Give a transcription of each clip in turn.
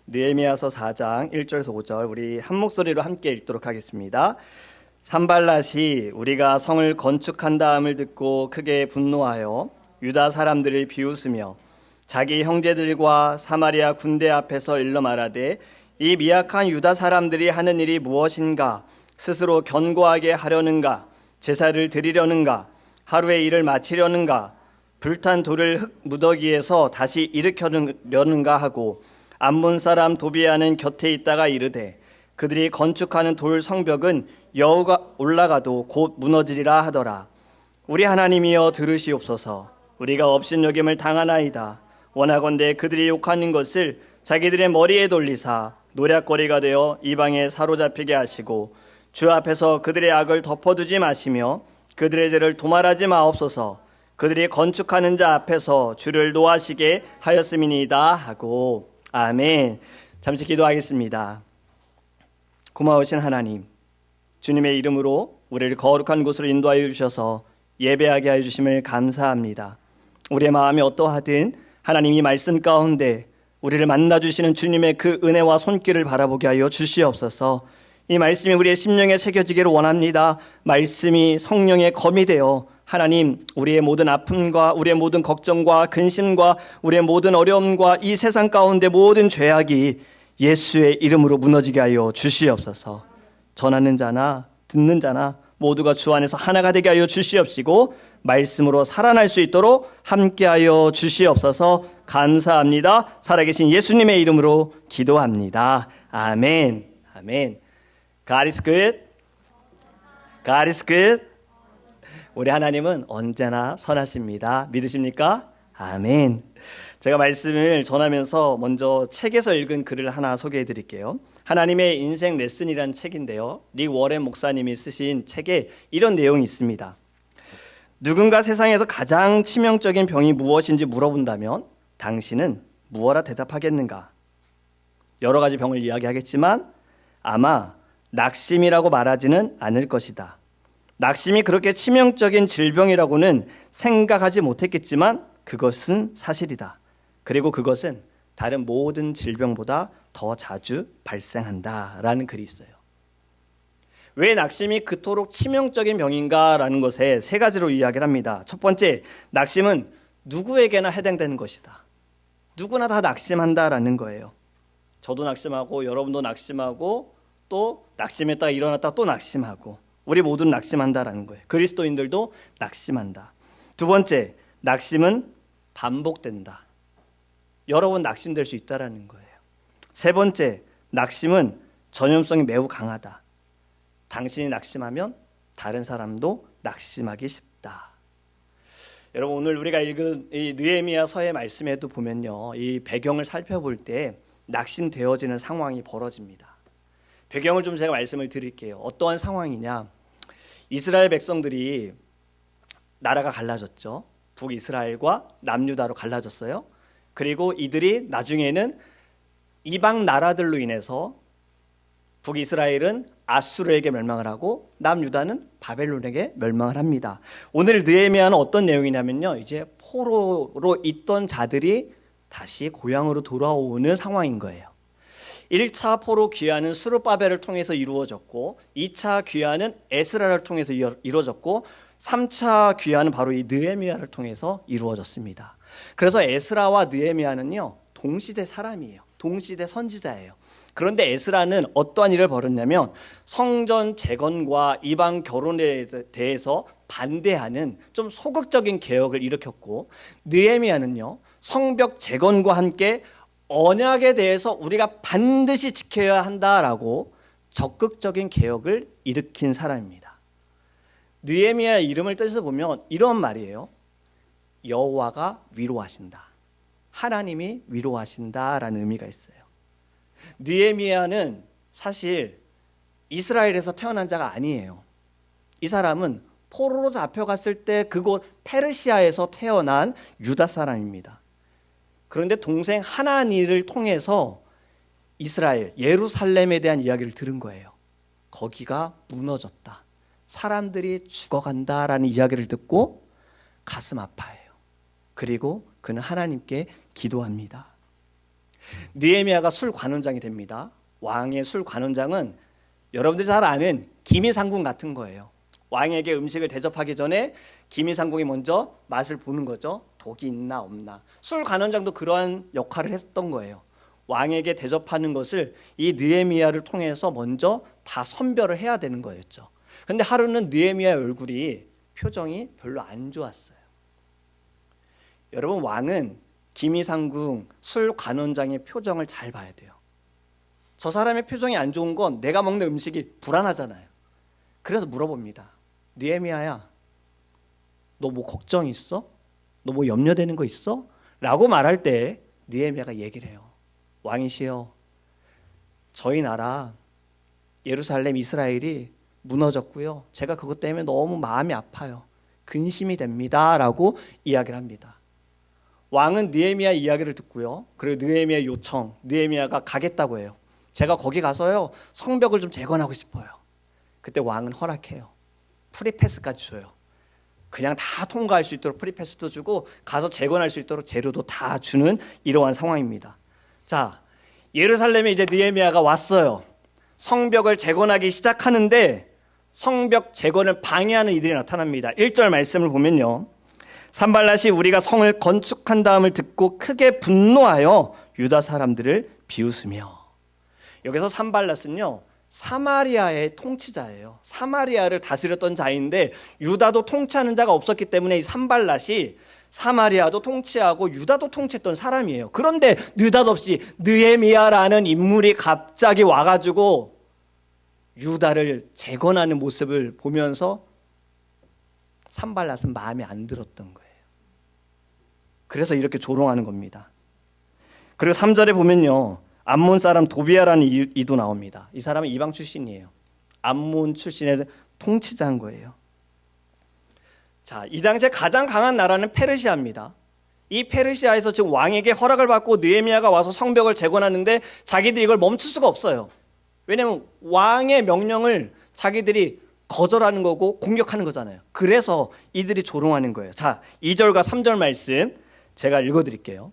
느헤미야서 4장 1절에서 5절 우리 한 목소리로 함께 읽도록 하겠습니다. 산발랏이 우리가 성을 건축한 다음을 듣고 크게 분노하여 유다 사람들을 비웃으며 자기 형제들과 사마리아 군대 앞에서 일러 말하되 이 미약한 유다 사람들이 하는 일이 무엇인가? 스스로 견고하게 하려는가? 제사를 드리려는가? 하루의 일을 마치려는가? 불탄 돌을 흙 무더기에서 다시 일으켜려는가 하고 암몬 사람 도비아는 곁에 있다가 이르되 그들이 건축하는 돌 성벽은 여호가 올라가도 곧 무너지리라 하더라. 우리 하나님이여 들으시옵소서. 우리가 업신여김을 당하나이다. 원하건대 그들이 욕하는 것을 자기들의 머리에 돌리사 노략거리가 되어 이방에 사로잡히게 하시고 주 앞에서 그들의 악을 덮어두지 마시며 그들의 죄를 도말하지 마옵소서. 그들이 건축하는 자 앞에서 주를 노하시게 하였음이니이다 하고. 아멘. 잠시 기도하겠습니다. 고마우신 하나님, 주님의 이름으로 우리를 거룩한 곳으로 인도하여 주셔서 예배하게 하여 주심을 감사합니다. 우리의 마음이 어떠하든 하나님이 말씀 가운데 우리를 만나주시는 주님의 그 은혜와 손길을 바라보게 하여 주시옵소서. 이 말씀이 우리의 심령에 새겨지기를 원합니다. 말씀이 성령의 검이 되어 하나님, 우리의 모든 아픔과 우리의 모든 걱정과 근심과 우리의 모든 어려움과 이 세상 가운데 모든 죄악이 예수의 이름으로 무너지게 하여 주시옵소서. 전하는 자나 듣는 자나 모두가 주 안에서 하나가 되게 하여 주시옵시고 말씀으로 살아날 수 있도록 함께하여 주시옵소서. 감사합니다. 살아계신 예수님의 이름으로 기도합니다. 아멘. 아멘. God is good. God is good. 우리 하나님은 언제나 선하십니다. 믿으십니까? 아멘. 제가 말씀을 전하면서 먼저 책에서 읽은 글을 하나 소개해 드릴게요. 하나님의 인생 레슨이라는 책인데요. 릭 워렌 목사님이 쓰신 책에 이런 내용이 있습니다. 누군가 세상에서 가장 치명적인 병이 무엇인지 물어본다면 당신은 무엇라 대답하겠는가? 여러 가지 병을 이야기하겠지만 아마 낙심이라고 말하지는 않을 것이다. 낙심이 그렇게 치명적인 질병이라고는 생각하지 못했겠지만 그것은 사실이다. 그리고 그것은 다른 모든 질병보다 더 자주 발생한다라는 글이 있어요. 왜 낙심이 그토록 치명적인 병인가라는 것에 세 가지로 이야기를 합니다. 첫 번째, 낙심은 누구에게나 해당되는 것이다. 누구나 다 낙심한다라는 거예요. 저도 낙심하고 여러분도 낙심하고 또 낙심했다가 일어났다가 또 낙심하고 우리 모두는 낙심한다라는 거예요. 그리스도인들도 낙심한다. 두 번째, 낙심은 반복된다. 여러 번 낙심될 수 있다라는 거예요. 세 번째, 낙심은 전염성이 매우 강하다. 당신이 낙심하면 다른 사람도 낙심하기 쉽다. 여러분, 오늘 우리가 읽은 이 느헤미야서의 말씀에도 보면요, 이 배경을 살펴볼 때 낙심되어지는 상황이 벌어집니다. 배경을 좀 제가 말씀을 드릴게요. 어떠한 상황이냐? 이스라엘 백성들이 나라가 갈라졌죠. 북이스라엘과 남유다로 갈라졌어요. 그리고 이들이 나중에는 이방 나라들로 인해서 북이스라엘은 아수르에게 멸망을 하고 남유다는 바벨론에게 멸망을 합니다. 오늘 느헤미야는 어떤 내용이냐면요, 이제 포로로 있던 자들이 다시 고향으로 돌아오는 상황인 거예요. 1차 포로 귀환은 스룹바벨을 통해서 이루어졌고 2차 귀환은 에스라를 통해서 이루어졌고 3차 귀환은 바로 이 느헤미야를 통해서 이루어졌습니다. 그래서 에스라와 느헤미야는요, 동시대 사람이에요. 동시대 선지자예요. 그런데 에스라는 어떠한 일을 벌였냐면 성전 재건과 이방 결혼에 대해서 반대하는 좀 소극적인 개혁을 일으켰고, 느헤미야는요, 성벽 재건과 함께 언약에 대해서 우리가 반드시 지켜야 한다라고 적극적인 개혁을 일으킨 사람입니다. 느헤미야의 이름을 뜻에서 보면 이런 말이에요. 여호와가 위로하신다. 하나님이 위로하신다라는 의미가 있어요. 느헤미야는 사실 이스라엘에서 태어난 자가 아니에요. 이 사람은 포로로 잡혀갔을 때 그곳 페르시아에서 태어난 유다 사람입니다. 그런데 동생 하나니를 통해서 이스라엘, 예루살렘에 대한 이야기를 들은 거예요. 거기가 무너졌다. 사람들이 죽어간다라는 이야기를 듣고 가슴 아파해요. 그리고 그는 하나님께 기도합니다. 느헤미야가 술 관원장이 됩니다. 왕의 술 관원장은 여러분들이 잘 아는 기미상궁 같은 거예요. 왕에게 음식을 대접하기 전에 기미상궁이 먼저 맛을 보는 거죠. 독이 있나 없나. 술 관원장도 그러한 역할을 했던 거예요. 왕에게 대접하는 것을 이 느헤미야를 통해서 먼저 다 선별을 해야 되는 거였죠. 그런데 하루는 느헤미야의 얼굴이 표정이 별로 안 좋았어요. 여러분, 왕은 기미상궁 술 관원장의 표정을 잘 봐야 돼요. 저 사람의 표정이 안 좋은 건 내가 먹는 음식이 불안하잖아요. 그래서 물어봅니다. 느헤미야야, 너 뭐 걱정 있어? 너 뭐 염려되는 거 있어? 라고 말할 때 느헤미야가 얘기를 해요. 왕이시여, 저희 나라 예루살렘 이스라엘이 무너졌고요. 제가 그것 때문에 너무 마음이 아파요. 근심이 됩니다. 라고 이야기를 합니다. 왕은 느헤미야 이야기를 듣고요. 그리고 느헤미야 요청, 느헤미야가 가겠다고 해요. 제가 거기 가서요, 성벽을 좀 재건하고 싶어요. 그때 왕은 허락해요. 프리패스까지 줘요. 그냥 다 통과할 수 있도록 프리패스도 주고 가서 재건할 수 있도록 재료도 다 주는 이러한 상황입니다. 자, 예루살렘에 이제 느헤미야가 왔어요. 성벽을 재건하기 시작하는데 성벽 재건을 방해하는 이들이 나타납니다. 1절 말씀을 보면요, 산발랏이 우리가 성을 건축한 다음을 듣고 크게 분노하여 유다 사람들을 비웃으며. 여기서 산발랏은요, 사마리아의 통치자예요. 사마리아를 다스렸던 자인데 유다도 통치하는 자가 없었기 때문에 이 산발랏이 사마리아도 통치하고 유다도 통치했던 사람이에요. 그런데 느닷없이 느헤미야라는 인물이 갑자기 와가지고 유다를 재건하는 모습을 보면서 산발랏은 마음에 안 들었던 거예요. 그래서 이렇게 조롱하는 겁니다. 그리고 3절에 보면요, 암몬 사람 도비아라는 이도 나옵니다. 이 사람은 이방 출신이에요. 암몬 출신의 통치자인 거예요. 자, 이 당시에 가장 강한 나라는 페르시아입니다. 이 페르시아에서 지금 왕에게 허락을 받고 느헤미야가 와서 성벽을 재건하는데 자기들이 이걸 멈출 수가 없어요. 왜냐하면 왕의 명령을 자기들이 거절하는 거고 공격하는 거잖아요. 그래서 이들이 조롱하는 거예요. 자, 2절과 3절 말씀 제가 읽어드릴게요.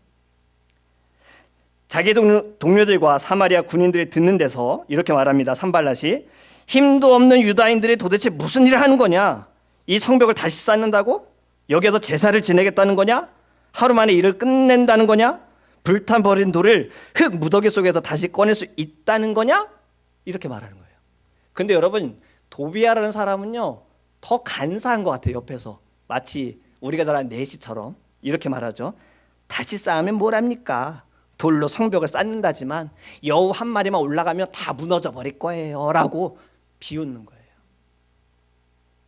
자기 동료들과 사마리아 군인들이 듣는 데서 이렇게 말합니다. 산발랏이 힘도 없는 유다인들이 도대체 무슨 일을 하는 거냐? 이 성벽을 다시 쌓는다고? 여기에서 제사를 지내겠다는 거냐? 하루 만에 일을 끝낸다는 거냐? 불타버린 돌을 흙 무더기 속에서 다시 꺼낼 수 있다는 거냐? 이렇게 말하는 거예요. 근데 여러분, 도비아라는 사람은요, 더 간사한 것 같아요. 옆에서 마치 우리가 잘 아는 내시처럼 이렇게 말하죠. 다시 쌓으면 뭘 합니까? 돌로 성벽을 쌓는다지만 여우 한 마리만 올라가면 다 무너져 버릴 거예요 라고 비웃는 거예요.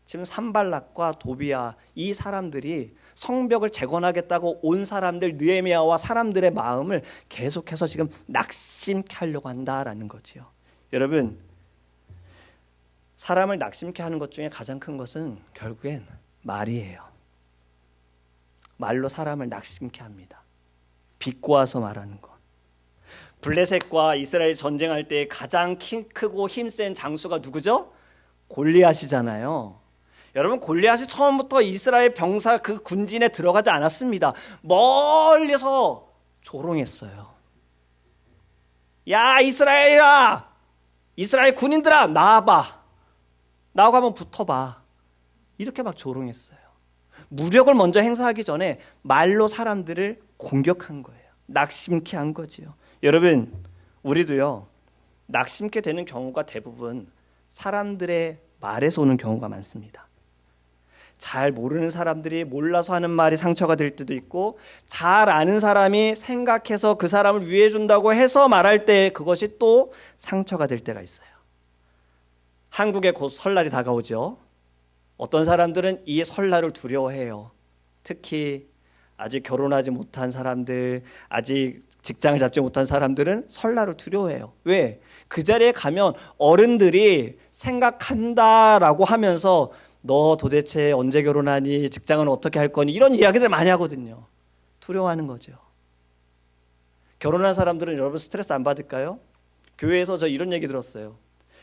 지금 산발랏과 도비아, 이 사람들이 성벽을 재건하겠다고 온 사람들, 느헤미야와 사람들의 마음을 계속해서 지금 낙심케 하려고 한다라는 거지요. 여러분, 사람을 낙심케 하는 것 중에 가장 큰 것은 결국엔 말이에요. 말로 사람을 낙심케 합니다. 비꼬아서 말하는 것. 블레셋과 이스라엘 전쟁할 때 가장 키 크고 힘센 장수가 누구죠? 골리앗이잖아요. 여러분, 골리앗이 처음부터 이스라엘 병사 그 군진에 들어가지 않았습니다. 멀리서 조롱했어요. 야, 이스라엘아, 이스라엘 군인들아, 나와봐. 나하고 한번 붙어봐. 이렇게 막 조롱했어요. 무력을 먼저 행사하기 전에 말로 사람들을 공격한 거예요. 낙심케 한 거지요. 여러분, 우리도요, 낙심케 되는 경우가 대부분 사람들의 말에서 오는 경우가 많습니다. 잘 모르는 사람들이 몰라서 하는 말이 상처가 될 때도 있고, 잘 아는 사람이 생각해서 그 사람을 위해 준다고 해서 말할 때 그것이 또 상처가 될 때가 있어요. 한국에 곧 설날이 다가오죠. 어떤 사람들은 이 설날을 두려워해요. 특히 아직 결혼하지 못한 사람들, 아직 직장을 잡지 못한 사람들은 설날을 두려워해요. 왜? 그 자리에 가면 어른들이 생각한다라고 하면서 너 도대체 언제 결혼하니? 직장은 어떻게 할 거니? 이런 이야기들 많이 하거든요. 두려워하는 거죠. 결혼한 사람들은 여러분 스트레스 안 받을까요? 교회에서 저 이런 얘기 들었어요.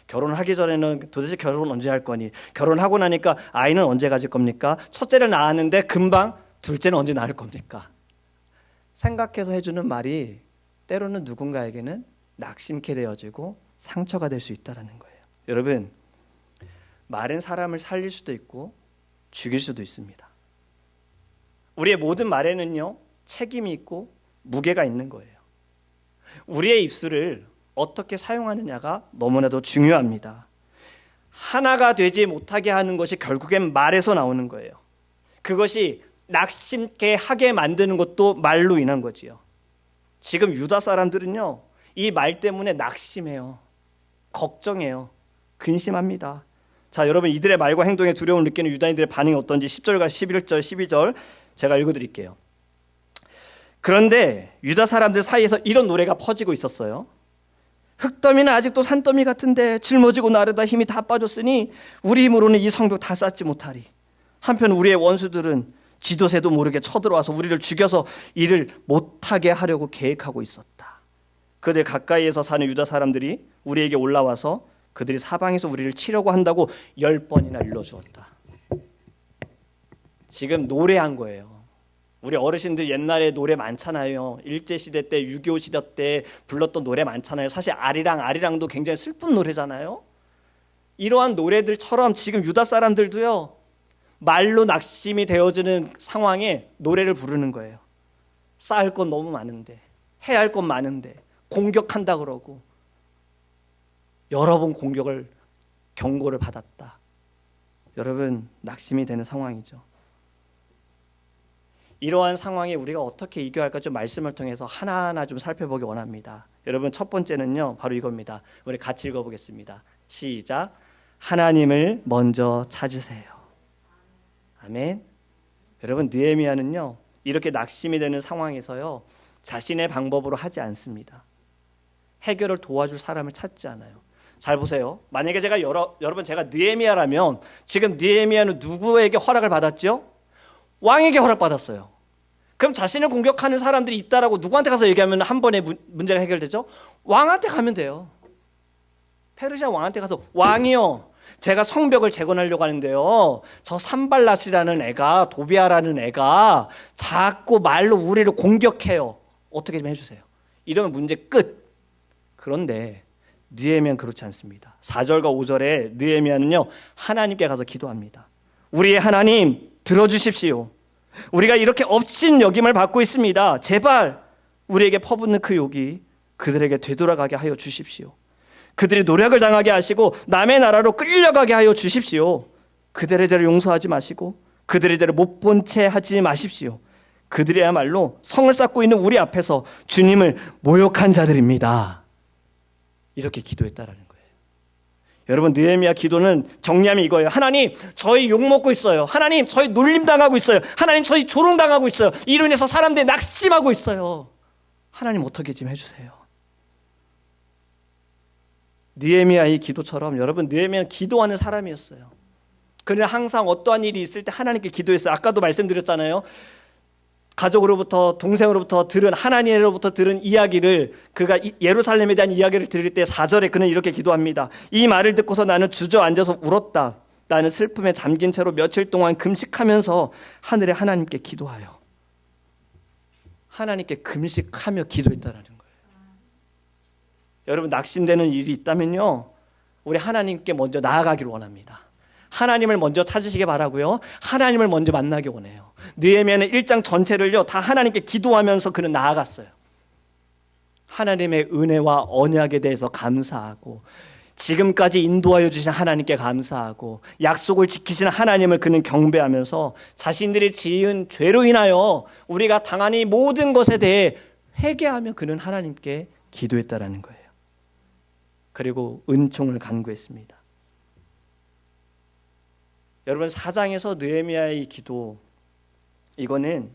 결혼하기 전에는 도대체 결혼 언제 할 거니? 결혼하고 나니까 아이는 언제 가질 겁니까? 첫째를 낳았는데 금방 둘째는 언제 낳을 겁니까? 생각해서 해주는 말이 때로는 누군가에게는 낙심케 되어지고 상처가 될 수 있다는 거예요. 여러분, 말은 사람을 살릴 수도 있고 죽일 수도 있습니다. 우리의 모든 말에는요, 책임이 있고 무게가 있는 거예요. 우리의 입술을 어떻게 사용하느냐가 너무나도 중요합니다. 하나가 되지 못하게 하는 것이 결국엔 말에서 나오는 거예요. 그것이 낙심케 하게 만드는 것도 말로 인한 거지요. 지금 유다 사람들은요, 이 말 때문에 낙심해요. 걱정해요. 근심합니다. 자, 여러분, 이들의 말과 행동에 두려움을 느끼는 유다인들의 반응이 어떤지 10절과 11절, 12절 제가 읽어드릴게요. 그런데 유다 사람들 사이에서 이런 노래가 퍼지고 있었어요. 흙더미는 아직도 산더미 같은데 짊어지고 나르다 힘이 다 빠졌으니 우리 힘으로는 이 성벽 다 쌓지 못하리. 한편 우리의 원수들은 지도새도 모르게 쳐들어와서 우리를 죽여서 일을 못하게 하려고 계획하고 있었다. 그들 가까이에서 사는 유다 사람들이 우리에게 올라와서 그들이 사방에서 우리를 치려고 한다고 10번이나 일러주었다. 지금 노래한 거예요. 우리 어르신들 옛날에 노래 많잖아요. 일제시대 때, 6.25 시대 때 불렀던 노래 많잖아요. 사실 아리랑도 굉장히 슬픈 노래잖아요. 이러한 노래들처럼 지금 유다 사람들도요, 말로 낙심이 되어지는 상황에 노래를 부르는 거예요. 쌓을 건 너무 많은데, 해야 할 건 많은데, 공격한다 그러고 여러 번 경고를 받았다. 여러분, 낙심이 되는 상황이죠. 이러한 상황에 우리가 어떻게 이겨야 할까 좀 말씀을 통해서 하나하나 좀 살펴보기 원합니다. 여러분, 첫 번째는요, 바로 이겁니다. 우리 같이 읽어보겠습니다. 시작. 하나님을 먼저 찾으세요. 아멘. 여러분, 느헤미야는요, 이렇게 낙심이 되는 상황에서요, 자신의 방법으로 하지 않습니다. 해결을 도와줄 사람을 찾지 않아요. 잘 보세요. 만약에 여러분 제가 느헤미야라면 지금 느헤미야는 누구에게 허락을 받았죠? 왕에게 허락받았어요. 그럼 자신을 공격하는 사람들이 있다라고 누구한테 가서 얘기하면 한 번에 문제가 해결되죠? 왕한테 가면 돼요. 페르시아 왕한테 가서, 왕이요, 제가 성벽을 재건하려고 하는데요, 저 산발랏이라는 애가, 도비아라는 애가 자꾸 말로 우리를 공격해요. 어떻게 좀 해주세요. 이러면 문제 끝. 그런데 느헤미야는 그렇지 않습니다. 4절과 5절에 느헤미야는요, 하나님께 가서 기도합니다. 우리의 하나님, 들어주십시오. 우리가 이렇게 업신 여김을 받고 있습니다. 제발 우리에게 퍼붓는 그 욕이 그들에게 되돌아가게 하여 주십시오. 그들이 노력을 당하게 하시고 남의 나라로 끌려가게 하여 주십시오. 그들의 죄를 용서하지 마시고 그들의 죄를 못 본 채 하지 마십시오. 그들이야말로 성을 쌓고 있는 우리 앞에서 주님을 모욕한 자들입니다. 이렇게 기도했다라는 거예요. 여러분, 느헤미야 기도는 정리하면 이거예요. 하나님, 저희 욕먹고 있어요. 하나님, 저희 놀림당하고 있어요. 하나님, 저희 조롱당하고 있어요. 이로 인해서 사람들이 낙심하고 있어요. 하나님, 어떻게 좀 해주세요. 느헤미야의 기도처럼 여러분, 느헤미야는 기도하는 사람이었어요. 그는 항상 어떠한 일이 있을 때 하나님께 기도했어요. 아까도 말씀드렸잖아요. 가족으로부터, 동생으로부터 들은, 하나님으로부터 들은 이야기를, 그가 예루살렘에 대한 이야기를 들을 때 4절에 그는 이렇게 기도합니다. 이 말을 듣고서 나는 주저앉아서 울었다. 나는 슬픔에 잠긴 채로 며칠 동안 금식하면서 하늘의 하나님께 기도하여. 하나님께 금식하며 기도했다라는 거예요. 여러분, 낙심되는 일이 있다면요, 우리 하나님께 먼저 나아가기를 원합니다. 하나님을 먼저 찾으시기 바라고요. 하나님을 먼저 만나기 원해요. 느헤미야는 1장 전체를요, 다 하나님께 기도하면서 그는 나아갔어요. 하나님의 은혜와 언약에 대해서 감사하고, 지금까지 인도하여 주신 하나님께 감사하고, 약속을 지키시는 하나님을 그는 경배하면서 자신들이 지은 죄로 인하여 우리가 당한 이 모든 것에 대해 회개하며 그는 하나님께 기도했다라는 거예요. 그리고 은총을 간구했습니다. 여러분, 4장에서 느헤미야의 기도, 이거는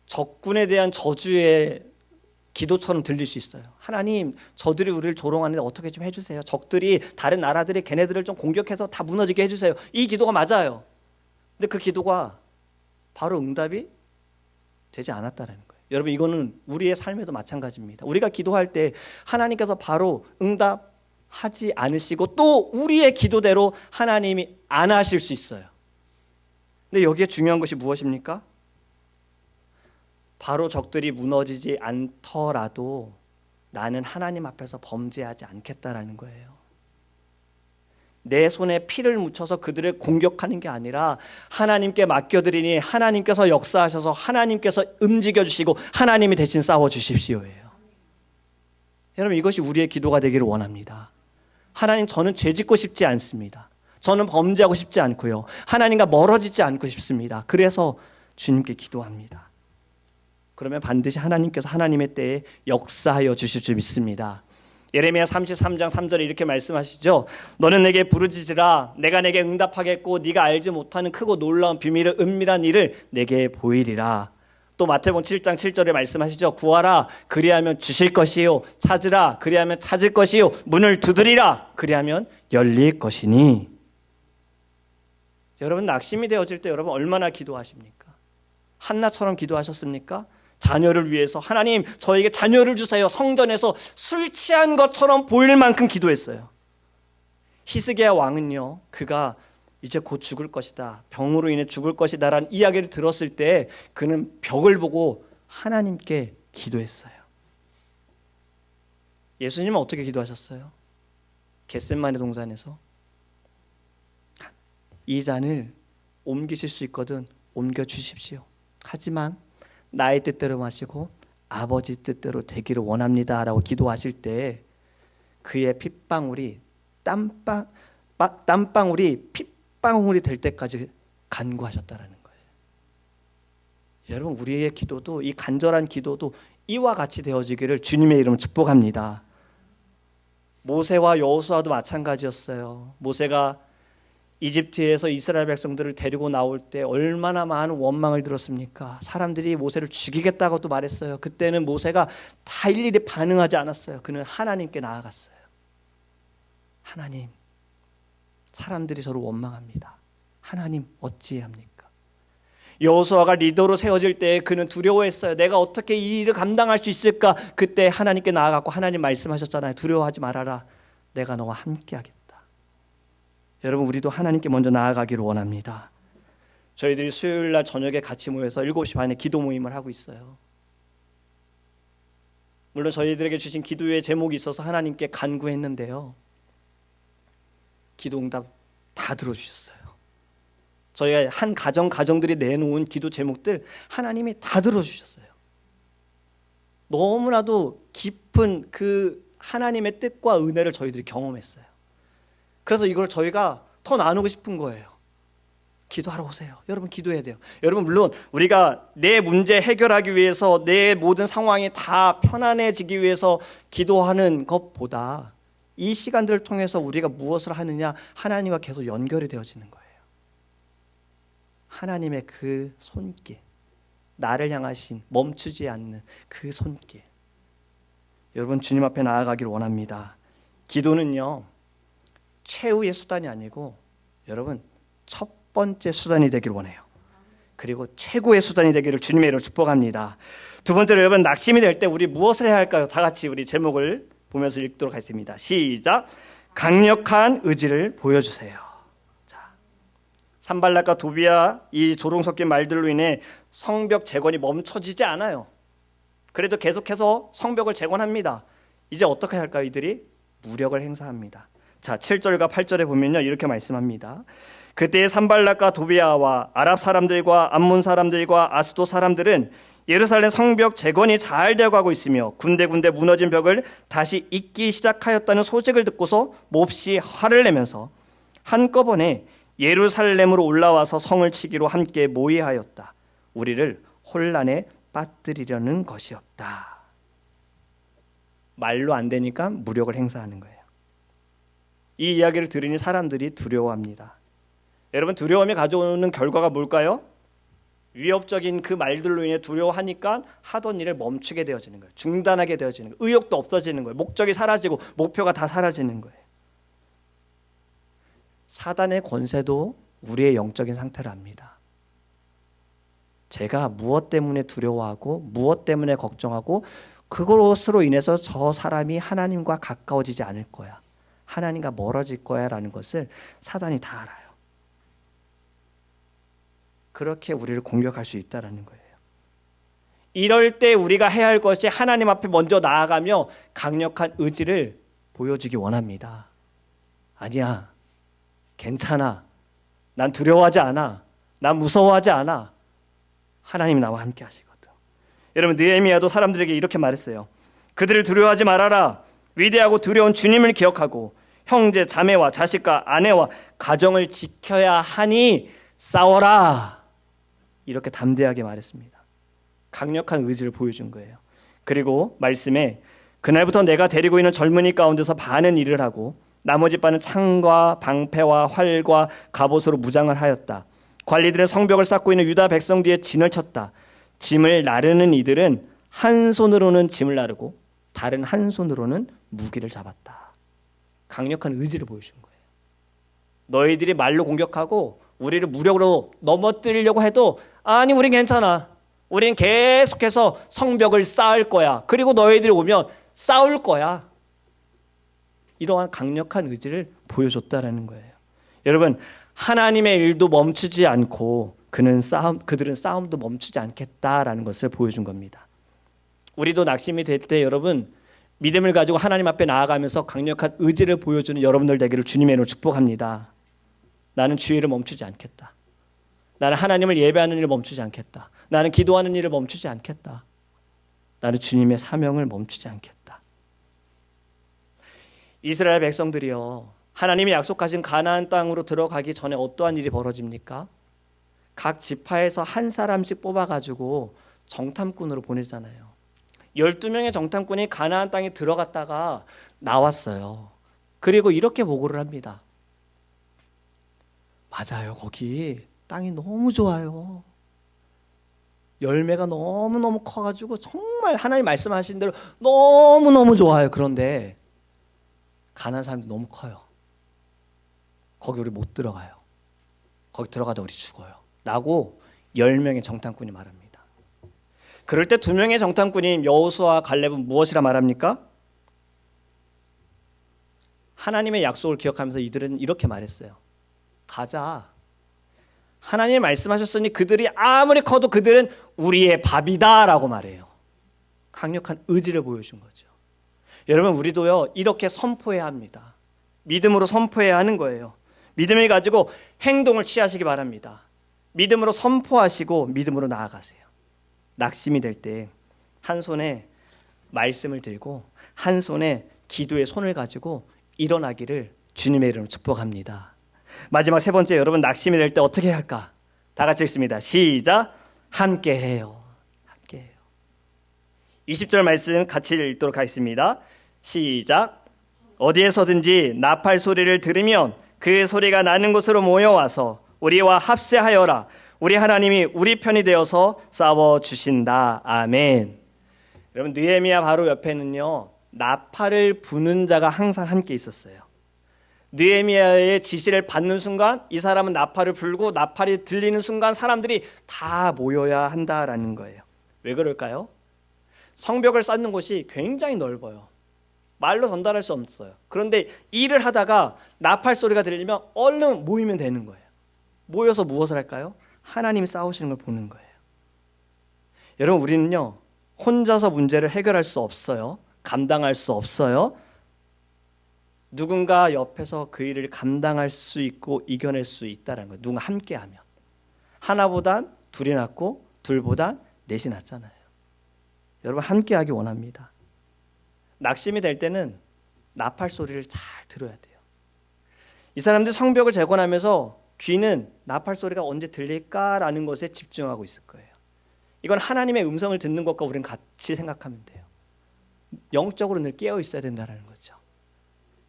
적군에 대한 저주의 기도처럼 들릴 수 있어요. 하나님, 저들이 우리를 조롱하는데 어떻게 좀 해주세요. 적들이, 다른 나라들이 걔네들을 좀 공격해서 다 무너지게 해주세요. 이 기도가 맞아요. 근데 그 기도가 바로 응답이 되지 않았다는 거예요. 여러분, 이거는 우리의 삶에도 마찬가지입니다. 우리가 기도할 때 하나님께서 바로 응답하지 않으시고 또 우리의 기도대로 하나님이 안 하실 수 있어요. 근데 여기에 중요한 것이 무엇입니까? 바로 적들이 무너지지 않더라도 나는 하나님 앞에서 범죄하지 않겠다라는 거예요. 내 손에 피를 묻혀서 그들을 공격하는 게 아니라 하나님께 맡겨드리니 하나님께서 역사하셔서 하나님께서 움직여 주시고 하나님이 대신 싸워 주십시오예요. 여러분, 이것이 우리의 기도가 되기를 원합니다. 하나님, 저는 죄 짓고 싶지 않습니다. 저는 범죄하고 싶지 않고요. 하나님과 멀어지지 않고 싶습니다. 그래서 주님께 기도합니다. 그러면 반드시 하나님께서 하나님의 때에 역사하여 주실 줄 믿습니다. 예레미야 33장 3절에 이렇게 말씀하시죠. 너는 내게 부르짖으라. 내가 내게 응답하겠고 네가 알지 못하는 크고 놀라운 비밀을 은밀한 일을 내게 보이리라. 또 마태복음 7장 7절에 말씀하시죠. 구하라. 그리하면 주실 것이요. 찾으라. 그리하면 찾을 것이요. 문을 두드리라. 그리하면 열릴 것이니. 여러분, 낙심이 되어질 때 여러분 얼마나 기도하십니까? 한나처럼 기도하셨습니까? 자녀를 위해서 하나님 저에게 자녀를 주세요. 성전에서 술 취한 것처럼 보일 만큼 기도했어요. 히스기야 왕은요, 그가 이제 곧 죽을 것이다, 병으로 인해 죽을 것이다 라는 이야기를 들었을 때 그는 벽을 보고 하나님께 기도했어요. 예수님은 어떻게 기도하셨어요? 겟세마네 동산에서 이 잔을 옮기실 수 있거든 옮겨 주십시오. 하지만 나의 뜻대로 마시고 아버지 뜻대로 되기를 원합니다 라고 기도하실 때 그의 핏방울이 땀방울이 핏방울이 될 때까지 간구하셨다라는 거예요. 여러분, 우리의 기도도, 이 간절한 기도도 이와 같이 되어지기를 주님의 이름으로 축복합니다. 모세와 여호수아도 마찬가지였어요. 모세가 이집트에서 이스라엘 백성들을 데리고 나올 때 얼마나 많은 원망을 들었습니까? 사람들이 모세를 죽이겠다고도 말했어요. 그때는 모세가 다 일일이 반응하지 않았어요. 그는 하나님께 나아갔어요. 하나님, 사람들이 저를 원망합니다. 하나님, 어찌합니까? 여호수아가 리더로 세워질 때 그는 두려워했어요. 내가 어떻게 이 일을 감당할 수 있을까? 그때 하나님께 나아갔고 하나님 말씀하셨잖아요. 두려워하지 말아라. 내가 너와 함께하겠다. 여러분, 우리도 하나님께 먼저 나아가기를 원합니다. 저희들이 수요일날 저녁에 같이 모여서 7시 반에 기도 모임을 하고 있어요. 물론 저희들에게 주신 기도의 제목이 있어서 하나님께 간구했는데요, 기도 응답 다 들어주셨어요. 저희가 한 가정들이 내놓은 기도 제목들 하나님이 다 들어주셨어요. 너무나도 깊은 그 하나님의 뜻과 은혜를 저희들이 경험했어요. 그래서 이걸 저희가 더 나누고 싶은 거예요. 기도하러 오세요. 여러분, 기도해야 돼요. 여러분, 물론 우리가 내 문제 해결하기 위해서 내 모든 상황이 다 편안해지기 위해서 기도하는 것보다 이 시간들을 통해서 우리가 무엇을 하느냐, 하나님과 계속 연결이 되어지는 거예요. 하나님의 그 손길, 나를 향하신 멈추지 않는 그 손길. 여러분, 주님 앞에 나아가기를 원합니다. 기도는요, 최후의 수단이 아니고 여러분 첫 번째 수단이 되기를 원해요. 그리고 최고의 수단이 되기를 주님의 이름으로 축복합니다. 두 번째로 여러분, 낙심이 될 때 우리 무엇을 해야 할까요? 다 같이 우리 제목을 보면서 읽도록 하겠습니다. 시작. 강력한 의지를 보여주세요. 자, 산발락과 도비야 이 조롱 섞인 말들로 인해 성벽 재건이 멈춰지지 않아요. 그래도 계속해서 성벽을 재건합니다. 이제 어떻게 할까요? 이들이 무력을 행사합니다. 자, 7절과 8절에 보면요, 이렇게 말씀합니다. 그때 산발락과 도비아와 아랍 사람들과 암몬 사람들과 아스도 사람들은 예루살렘 성벽 재건이 잘 되어가고 있으며 군데군데 무너진 벽을 다시 잇기 시작하였다는 소식을 듣고서 몹시 화를 내면서 한꺼번에 예루살렘으로 올라와서 성을 치기로 함께 모의하였다. 우리를 혼란에 빠뜨리려는 것이었다. 말로 안 되니까 무력을 행사하는 거예요. 이 이야기를 들으니 사람들이 두려워합니다. 여러분, 두려움이 가져오는 결과가 뭘까요? 위협적인 그 말들로 인해 두려워하니까 하던 일을 멈추게 되어지는 거예요. 중단하게 되어지는 거예요. 의욕도 없어지는 거예요. 목적이 사라지고 목표가 다 사라지는 거예요. 사단의 권세도 우리의 영적인 상태를 압니다. 제가 무엇 때문에 두려워하고 무엇 때문에 걱정하고 그것으로 인해서 저 사람이 하나님과 가까워지지 않을 거야, 하나님과 멀어질 거야 라는 것을 사단이 다 알아요. 그렇게 우리를 공격할 수 있다는 거예요. 이럴 때 우리가 해야 할 것이 하나님 앞에 먼저 나아가며 강력한 의지를 보여주기 원합니다. 아니야, 괜찮아, 난 두려워하지 않아, 난 무서워하지 않아. 하나님이 나와 함께 하시거든. 여러분, 느헤미야도 사람들에게 이렇게 말했어요. 그들을 두려워하지 말아라. 위대하고 두려운 주님을 기억하고 형제 자매와 자식과 아내와 가정을 지켜야 하니 싸워라. 이렇게 담대하게 말했습니다. 강력한 의지를 보여준 거예요. 그리고 말씀에 그날부터 내가 데리고 있는 젊은이 가운데서 반은 일을 하고 나머지 반은 창과 방패와 활과 갑옷으로 무장을 하였다. 관리들의 성벽을 쌓고 있는 유다 백성 뒤에 진을 쳤다. 짐을 나르는 이들은 한 손으로는 짐을 나르고 다른 한 손으로는 무기를 잡았다. 강력한 의지를 보여준 거예요. 너희들이 말로 공격하고 우리를 무력으로 넘어뜨리려고 해도 아니, 우린 괜찮아. 우린 계속해서 성벽을 쌓을 거야. 그리고 너희들이 오면 싸울 거야. 이러한 강력한 의지를 보여줬다라는 거예요. 여러분, 하나님의 일도 멈추지 않고 그들은 싸움도 멈추지 않겠다라는 것을 보여준 겁니다. 우리도 낙심이 될 때 여러분, 믿음을 가지고 하나님 앞에 나아가면서 강력한 의지를 보여주는 여러분들 되기를 주님의 이름으로 축복합니다. 나는 주의 일을 멈추지 않겠다. 나는 하나님을 예배하는 일을 멈추지 않겠다. 나는 기도하는 일을 멈추지 않겠다. 나는 주님의 사명을 멈추지 않겠다. 이스라엘 백성들이요, 하나님이 약속하신 가나안 땅으로 들어가기 전에 어떠한 일이 벌어집니까? 각 지파에서 한 사람씩 뽑아가지고 정탐꾼으로 보내잖아요. 12명의 정탐꾼이 가나안 땅에 들어갔다가 나왔어요. 그리고 이렇게 보고를 합니다. 맞아요, 거기 땅이 너무 좋아요. 열매가 너무너무 커가지고 정말 하나님 말씀하신 대로 너무너무 좋아요. 그런데 가나안 사람들이 너무 커요. 거기 우리 못 들어가요. 거기 들어가다 우리 죽어요. 라고 10명의 정탐꾼이 말합니다. 그럴 때 2명의 정탐꾼인 여호수아와 갈렙은 무엇이라 말합니까? 하나님의 약속을 기억하면서 이들은 이렇게 말했어요. 가자. 하나님 말씀하셨으니 그들이 아무리 커도 그들은 우리의 밥이다 라고 말해요. 강력한 의지를 보여준 거죠. 여러분, 우리도요, 이렇게 선포해야 합니다. 믿음으로 선포해야 하는 거예요. 믿음을 가지고 행동을 취하시기 바랍니다. 믿음으로 선포하시고 믿음으로 나아가세요. 낙심이 될 때 한 손에 말씀을 들고 한 손에 기도의 손을 가지고 일어나기를 주님의 이름으로 축복합니다. 마지막 세 번째, 여러분 낙심이 될 때 어떻게 해야 할까? 다 같이 읽습니다. 시작. 함께해요. 함께해요. 20절 말씀 같이 읽도록 하겠습니다. 시작. 어디에서든지 나팔 소리를 들으면 그 소리가 나는 곳으로 모여와서 우리와 합세하여라. 우리 하나님이 우리 편이 되어서 싸워주신다. 아멘. 여러분, 느헤미야 바로 옆에는요, 나팔을 부는 자가 항상 함께 있었어요. 느헤미야의 지시를 받는 순간 이 사람은 나팔을 불고 나팔이 들리는 순간 사람들이 다 모여야 한다라는 거예요. 왜 그럴까요? 성벽을 쌓는 곳이 굉장히 넓어요. 말로 전달할 수 없어요. 그런데 일을 하다가 나팔 소리가 들리면 얼른 모이면 되는 거예요. 모여서 무엇을 할까요? 하나님이 싸우시는 걸 보는 거예요. 여러분, 우리는요, 혼자서 문제를 해결할 수 없어요. 감당할 수 없어요. 누군가 옆에서 그 일을 감당할 수 있고 이겨낼 수 있다는 거예요. 누군가 함께하면. 하나보단 둘이 낫고 둘보단 넷이 낫잖아요. 여러분, 함께하기 원합니다. 낙심이 될 때는 나팔 소리를 잘 들어야 돼요. 이 사람들 성벽을 재건하면서 귀는 나팔 소리가 언제 들릴까라는 것에 집중하고 있을 거예요. 이건 하나님의 음성을 듣는 것과 우리는 같이 생각하면 돼요. 영적으로 늘 깨어 있어야 된다는 거죠.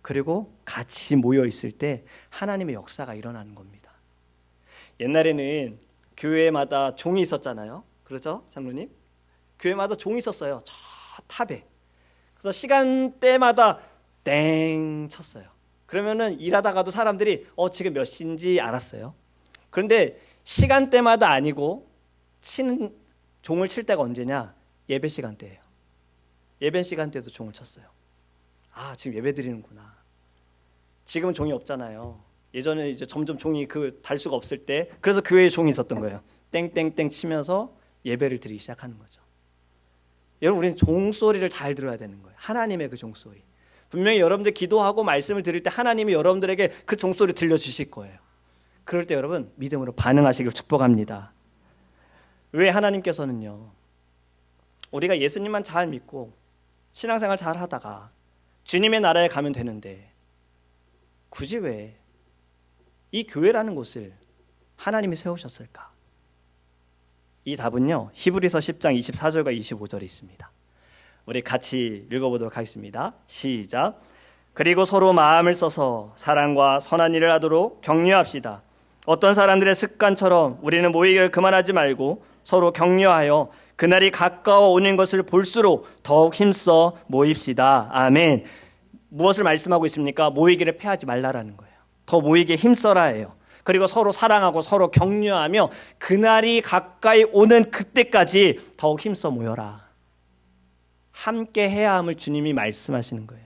그리고 같이 모여 있을 때 하나님의 역사가 일어나는 겁니다. 옛날에는 교회마다 종이 있었잖아요. 그렇죠, 장로님? 교회마다 종이 있었어요. 저 탑에. 그래서 시간대마다 땡 쳤어요. 그러면은 일하다가도 사람들이 지금 몇 시인지 알았어요. 그런데 시간대마다 아니고 치는 종을 칠 때가 언제냐? 예배 시간대예요. 예배 시간대도 종을 쳤어요. 아, 지금 예배 드리는구나. 지금은 종이 없잖아요. 예전에 이제 점점 종이 달 수가 없을 때, 그래서 교회에 종이 있었던 거예요. 땡땡땡 치면서 예배를 드리기 시작하는 거죠. 여러분, 우리는 종소리를 잘 들어야 되는 거예요. 하나님의 그 종소리. 분명히 여러분들 기도하고 말씀을 드릴 때 하나님이 여러분들에게 그 종소리 들려주실 거예요. 그럴 때 여러분 믿음으로 반응하시길 축복합니다. 왜 하나님께서는요, 우리가 예수님만 잘 믿고 신앙생활 잘 하다가 주님의 나라에 가면 되는데 굳이 왜 이 교회라는 곳을 하나님이 세우셨을까? 이 답은요, 히브리서 10장 24절과 25절에 있습니다. 우리 같이 읽어보도록 하겠습니다. 시작. 그리고 서로 마음을 써서 사랑과 선한 일을 하도록 격려합시다. 어떤 사람들의 습관처럼 우리는 모이기를 그만하지 말고 서로 격려하여 그날이 가까워 오는 것을 볼수록 더욱 힘써 모입시다. 아멘. 무엇을 말씀하고 있습니까? 모이기를 패하지 말라라는 거예요. 더 모이기에 힘써라예요. 그리고 서로 사랑하고 서로 격려하며 그날이 가까이 오는 그때까지 더욱 힘써 모여라. 함께 해야 함을 주님이 말씀하시는 거예요.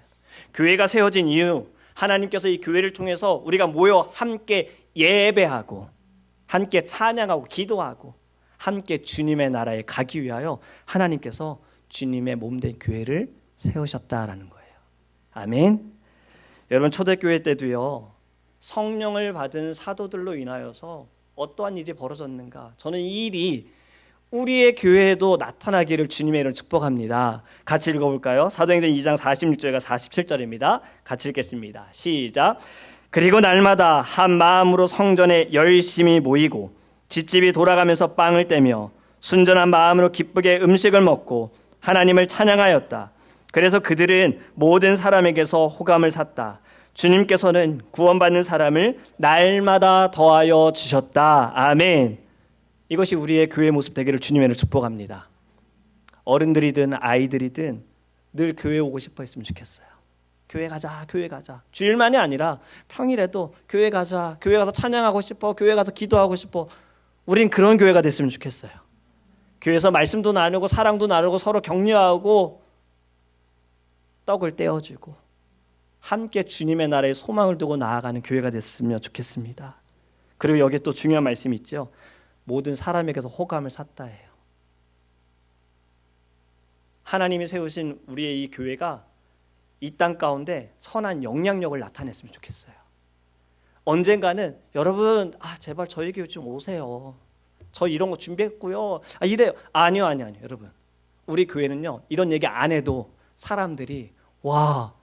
교회가 세워진 이유, 하나님께서 이 교회를 통해서 우리가 모여 함께 예배하고 함께 찬양하고 기도하고 함께 주님의 나라에 가기 위하여 하나님께서 주님의 몸된 교회를 세우셨다라는 거예요. 아멘. 여러분, 초대교회 때도요, 성령을 받은 사도들로 인하여서 어떠한 일이 벌어졌는가? 저는 이 일이 우리의 교회에도 나타나기를 주님의 이름으로 축복합니다. 같이 읽어볼까요? 사도행전 2장 46절과 47절입니다. 같이 읽겠습니다. 시작. 그리고 날마다 한 마음으로 성전에 열심히 모이고 집집이 돌아가면서 빵을 떼며 순전한 마음으로 기쁘게 음식을 먹고 하나님을 찬양하였다. 그래서 그들은 모든 사람에게서 호감을 샀다. 주님께서는 구원받는 사람을 날마다 더하여 주셨다. 아멘. 이것이 우리의 교회 모습 되기를 주님의 축복합니다. 어른들이든 아이들이든 늘 교회 오고 싶어 했으면 좋겠어요. 교회 가자, 교회 가자. 주일만이 아니라 평일에도 교회 가자, 교회 가서 찬양하고 싶어, 교회 가서 기도하고 싶어. 우린 그런 교회가 됐으면 좋겠어요. 교회에서 말씀도 나누고 사랑도 나누고 서로 격려하고 떡을 떼어주고 함께 주님의 나라에 소망을 두고 나아가는 교회가 됐으면 좋겠습니다. 그리고 여기에 또 중요한 말씀이 있죠. 모든 사람에게서 호감을 샀다 해요. 하나님이 세우신 우리의 이 교회가 이 땅 가운데 선한 영향력을 나타냈으면 좋겠어요. 언젠가는 여러분, 제발 저희 교회 좀 오세요. 저 이런 거 준비했고요. 이래요. 아니요. 여러분, 우리 교회는요, 이런 얘기 안 해도 사람들이 와,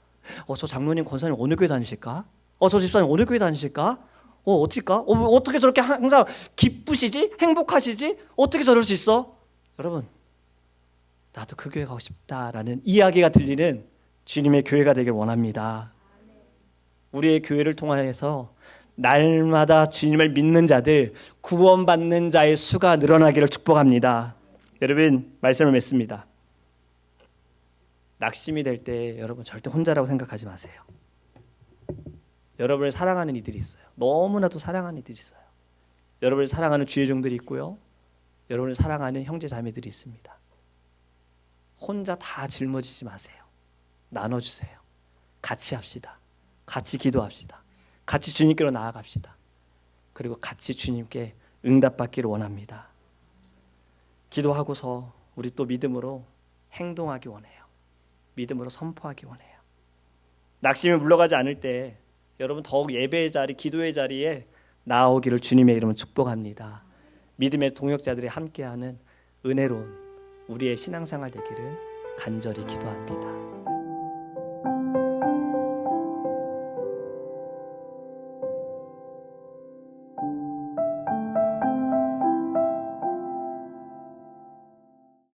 저 장로님 권사님 어느 교회 다니실까? 저 집사님 어느 교회 다니실까? 어찌까? 어떻게 저렇게 항상 기쁘시지? 행복하시지? 어떻게 저럴 수 있어? 여러분, 나도 그 교회 가고 싶다라는 이야기가 들리는 주님의 교회가 되길 원합니다. 우리의 교회를 통하여서 날마다 주님을 믿는 자들, 구원받는 자의 수가 늘어나기를 축복합니다. 여러분, 말씀을 맺습니다. 낙심이 될 때 여러분 절대 혼자라고 생각하지 마세요. 여러분을 사랑하는 이들이 있어요. 너무나도 사랑하는 이들이 있어요. 여러분을 사랑하는 주의 종들이 있고요. 여러분을 사랑하는 형제 자매들이 있습니다. 혼자 다 짊어지지 마세요. 나눠주세요. 같이 합시다. 같이 기도합시다. 같이 주님께로 나아갑시다. 그리고 같이 주님께 응답받기를 원합니다. 기도하고서 우리 또 믿음으로 행동하기 원해요. 믿음으로 선포하기 원해요. 낙심이 물러가지 않을 때 여러분 더욱 예배의 자리, 기도의 자리에 나오기를 주님의 이름으로 축복합니다. 믿음의 동역자들이 함께하는 은혜로운 우리의 신앙생활 되기를 간절히 기도합니다.